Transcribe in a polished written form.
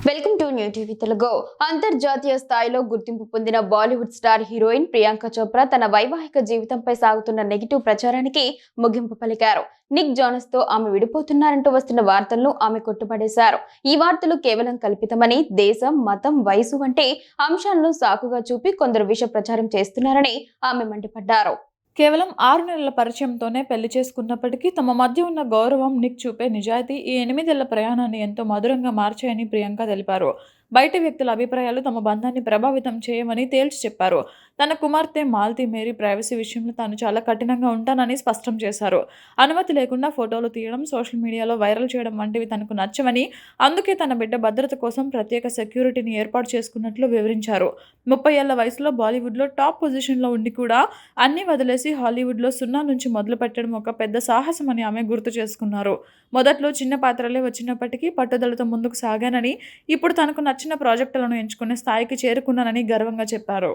Welcome to new TV Telugu. అంతర్జాతీయ స్థాయిలో గుర్తింపు పొందిన బాలీవుడ్ స్టార్ హీరోయిన్ ప్రియాంక చోప్రా తన వైవాహిక జీవితంపై సాగుతున్న నెగిటివ్ ప్రచారానికి ముగింపు పలికారు. నిక్ జోనస్ తో ఆమె విడిపోతున్నారంటూ వస్తున్న వార్తలను ఆమె కొట్టుపడేశారు. ఈ వార్తలు కేవలం కల్పితమని, దేశం, మతం, వయసు వంటి అంశాలను సాకుగా చూపి కొందరు విష ప్రచారం చేస్తున్నారని ఆమె మండిపడ్డారు. కేవలం 6 నెలల పరిచయంతోనే పెళ్లి చేసుకున్నప్పటికీ తమ మధ్య ఉన్న గౌరవం, నిక్ చూపే నిజాయితీ ఈ 8 ఏళ్ల ప్రయాణాన్ని ఎంతో మధురంగా మార్చాయని ప్రియాంక తెలిపారు. బయటి వ్యక్తుల అభిప్రాయాలు తమ బంధాన్ని ప్రభావితం చేయమని తేల్చి చెప్పారు. తన కుమార్తె మాల్తీ మేరీ ప్రైవసీ విషయంలో తాను చాలా కఠినంగా ఉంటానని స్పష్టం చేశారు. అనుమతి లేకుండా ఫోటోలు తీయడం, సోషల్ మీడియాలో వైరల్ చేయడం వంటివి తనకు నచ్చవని, అందుకే తన బిడ్డ భద్రత కోసం ప్రత్యేక సెక్యూరిటీని ఏర్పాటు చేసుకున్నట్లు వివరించారు. 30 ఏళ్ల వయసులో బాలీవుడ్లో టాప్ పొజిషన్లో ఉండి కూడా అన్నీ వదిలేసి హాలీవుడ్లో 0 నుంచి మొదలు పెట్టడం ఒక పెద్ద సాహసమని ఆమె గుర్తు చేసుకున్నారు. మొదట్లో చిన్న పాత్రలే వచ్చినప్పటికీ పట్టుదలతో ముందుకు సాగానని, ఇప్పుడు తనకు నచ్చిన ప్రాజెక్టులను ఎంచుకునే స్థాయికి చేరుకున్నానని గర్వంగా చెప్పారు.